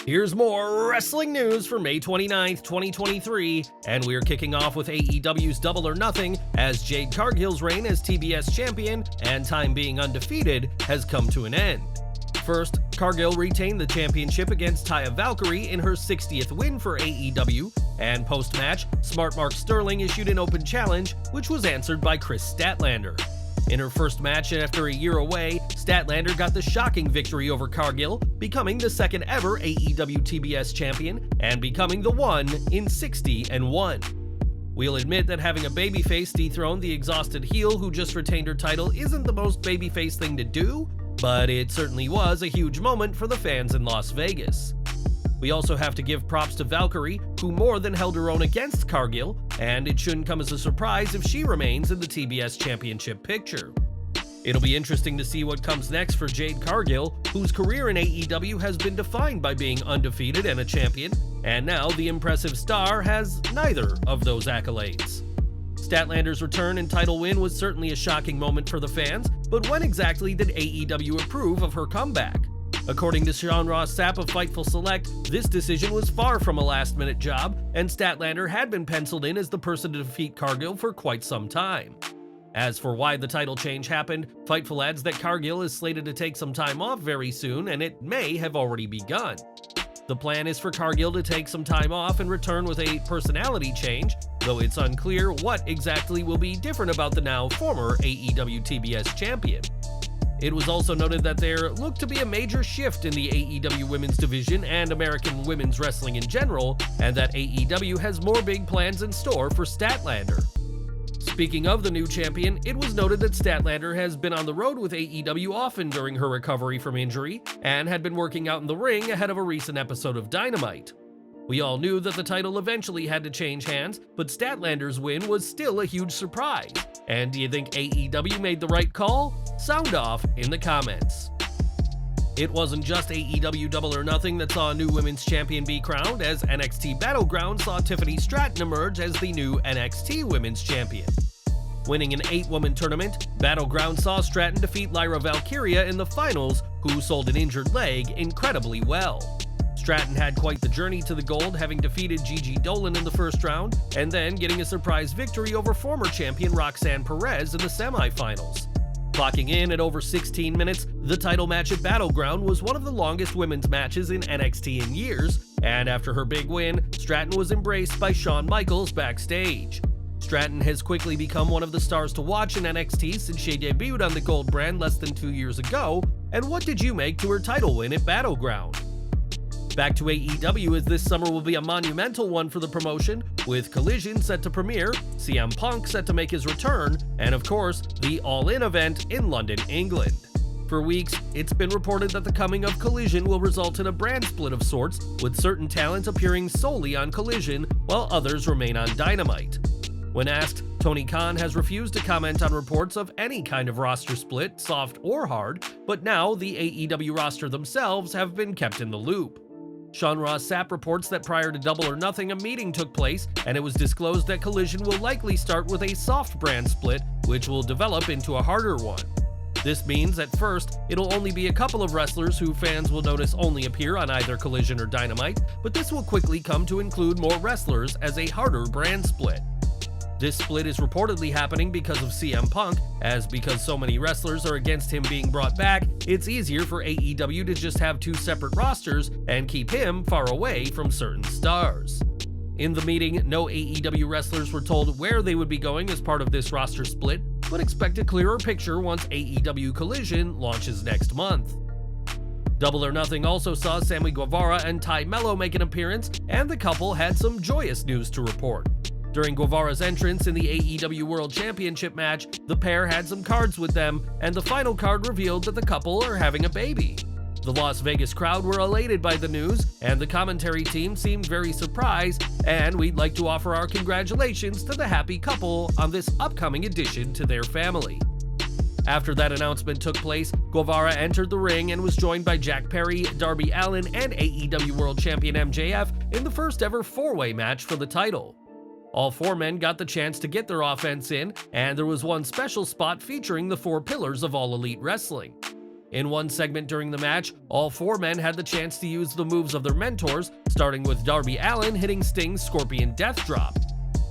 Here's more wrestling news for May 29th, 2023, and we're kicking off with AEW's Double or Nothing as Jade Cargill's reign as TBS champion and time being undefeated has come to an end. First, Cargill retained the championship against Taya Valkyrie in her 60th win for AEW, and post-match, Smart Mark Sterling issued an open challenge, which was answered by Kris Statlander. In her first match after a year away, Statlander got the shocking victory over Cargill, becoming the second ever AEW TBS champion and becoming the one in 60-1. We'll admit that having a babyface dethrone the exhausted heel who just retained her title isn't the most babyface thing to do, but it certainly was a huge moment for the fans in Las Vegas. We also have to give props to Valkyrie, who more than held her own against Cargill, and it shouldn't come as a surprise if she remains in the TBS Championship picture. It'll be interesting to see what comes next for Jade Cargill, whose career in AEW has been defined by being undefeated and a champion, and now the impressive star has neither of those accolades. Statlander's return and title win was certainly a shocking moment for the fans, but when exactly did AEW approve of her comeback? According to Sean Ross Sapp of Fightful Select, this decision was far from a last-minute job, and Statlander had been penciled in as the person to defeat Cargill for quite some time. As for why the title change happened, Fightful adds that Cargill is slated to take some time off very soon, and it may have already begun. The plan is for Cargill to take some time off and return with a personality change, though it's unclear what exactly will be different about the now former AEW TBS champion. It was also noted that there looked to be a major shift in the AEW women's division and American women's wrestling in general, and that AEW has more big plans in store for Statlander. Speaking of the new champion, it was noted that Statlander has been on the road with AEW often during her recovery from injury, and had been working out in the ring ahead of a recent episode of Dynamite. We all knew that the title eventually had to change hands, but Statlander's win was still a huge surprise. And do you think AEW made the right call? Sound off in the comments. It wasn't just AEW Double or Nothing that saw a new women's champion be crowned, as NXT Battleground saw Tiffany Stratton emerge as the new NXT Women's Champion. Winning an 8-woman tournament, Battleground saw Stratton defeat Lyra Valkyria in the finals, who sold an injured leg incredibly well. Stratton had quite the journey to the gold, having defeated Gigi Dolan in the first round, and then getting a surprise victory over former champion Roxanne Perez in the semifinals. Clocking in at over 16 minutes, the title match at Battleground was one of the longest women's matches in NXT in years, and after her big win, Stratton was embraced by Shawn Michaels backstage. Stratton has quickly become one of the stars to watch in NXT since she debuted on the gold brand less than 2 years ago, and what did you make to her title win at Battleground? Back to AEW, as this summer will be a monumental one for the promotion, with Collision set to premiere, CM Punk set to make his return, and of course, the All In event in London, England. For weeks, it's been reported that the coming of Collision will result in a brand split of sorts, with certain talent appearing solely on Collision, while others remain on Dynamite. When asked, Tony Khan has refused to comment on reports of any kind of roster split, soft or hard, but now the AEW roster themselves have been kept in the loop. Sean Ross Sapp reports that prior to Double or Nothing, a meeting took place, and it was disclosed that Collision will likely start with a soft brand split, which will develop into a harder one. This means, at first, it'll only be a couple of wrestlers who fans will notice only appear on either Collision or Dynamite, but this will quickly come to include more wrestlers as a harder brand split. This split is reportedly happening because of CM Punk, as because so many wrestlers are against him being brought back, it's easier for AEW to just have 2 separate rosters and keep him far away from certain stars. In the meeting, no AEW wrestlers were told where they would be going as part of this roster split, but expect a clearer picture once AEW Collision launches next month. Double or Nothing also saw Sammy Guevara and Melo make an appearance, and the couple had some joyous news to report. During Guevara's entrance in the AEW World Championship match, the pair had some cards with them, and the final card revealed that the couple are having a baby. The Las Vegas crowd were elated by the news, and the commentary team seemed very surprised, and we'd like to offer our congratulations to the happy couple on this upcoming addition to their family. After that announcement took place, Guevara entered the ring and was joined by Jack Perry, Darby Allin, and AEW World Champion MJF in the first ever 4-way match for the title. All 4 men got the chance to get their offense in, and there was one special spot featuring the 4 pillars of All Elite Wrestling. In one segment during the match, all 4 men had the chance to use the moves of their mentors, starting with Darby Allin hitting Sting's Scorpion Death Drop.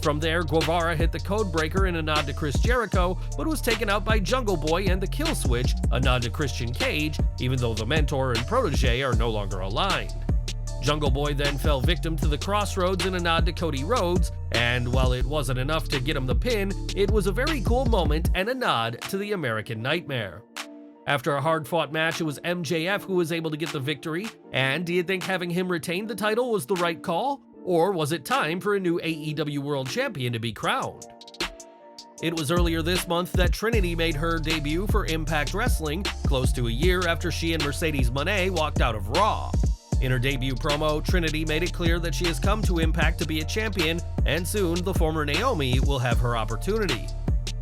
From there, Guevara hit the Codebreaker in a nod to Chris Jericho, but was taken out by Jungle Boy and the Kill Switch, a nod to Christian Cage, even though the mentor and protege are no longer aligned. Jungle Boy then fell victim to the Crossroads in a nod to Cody Rhodes, and while it wasn't enough to get him the pin, it was a very cool moment and a nod to the American Nightmare. After a hard-fought match, it was MJF who was able to get the victory, and do you think having him retain the title was the right call? Or was it time for a new AEW World Champion to be crowned? It was earlier this month that Trinity made her debut for Impact Wrestling, close to a year after she and Mercedes Moné walked out of Raw. In her debut promo, Trinity made it clear that she has come to Impact to be a champion, and soon the former Naomi will have her opportunity.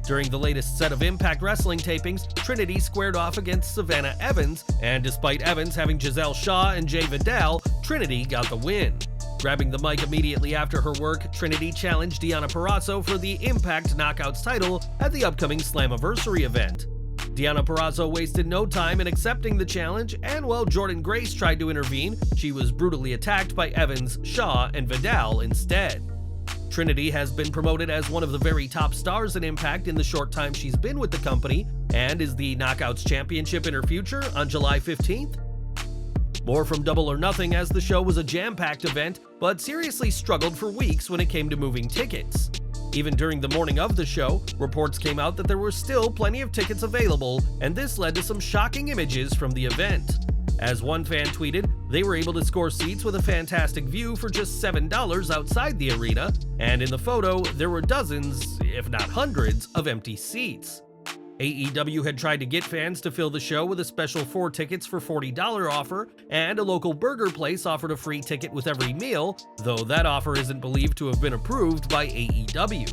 During the latest set of Impact Wrestling tapings, Trinity squared off against Savannah Evans, and despite Evans having Giselle Shaw and Jay Vidal, Trinity got the win. Grabbing the mic immediately after her work, Trinity challenged Deonna Purrazzo for the Impact Knockouts title at the upcoming Slammiversary event. Deonna Purrazzo wasted no time in accepting the challenge, and while Jordynne Grace tried to intervene, she was brutally attacked by Evans, Shaw, and Vidal instead. Trinity has been promoted as one of the very top stars in Impact in the short time she's been with the company, and is the Knockouts Championship in her future on July 15th? More from Double or Nothing, as the show was a jam-packed event, but seriously struggled for weeks when it came to moving tickets. Even during the morning of the show, reports came out that there were still plenty of tickets available, and this led to some shocking images from the event. As one fan tweeted, they were able to score seats with a fantastic view for just $7 outside the arena, and in the photo, there were dozens, if not hundreds, of empty seats. AEW had tried to get fans to fill the show with a special 4 tickets for $40 offer, and a local burger place offered a free ticket with every meal, though that offer isn't believed to have been approved by AEW.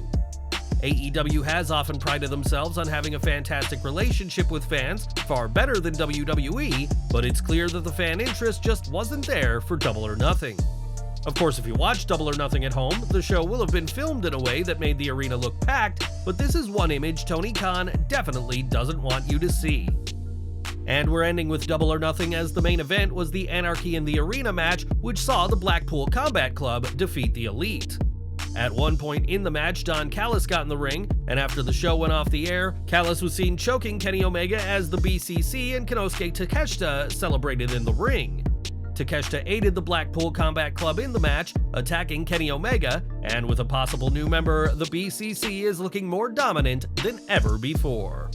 AEW has often prided themselves on having a fantastic relationship with fans, far better than WWE, but it's clear that the fan interest just wasn't there for Double or Nothing. Of course, if you watch Double or Nothing at home, the show will have been filmed in a way that made the arena look packed, but this is one image Tony Khan definitely doesn't want you to see. And we're ending with Double or Nothing, as the main event was the Anarchy in the Arena match, which saw the Blackpool Combat Club defeat the Elite. At one point in the match, Don Callis got in the ring, and after the show went off the air, Callis was seen choking Kenny Omega as the BCC and Konosuke Takeshita celebrated in the ring. Takeshita aided the Blackpool Combat Club in the match, attacking Kenny Omega, and with a possible new member, the BCC is looking more dominant than ever before.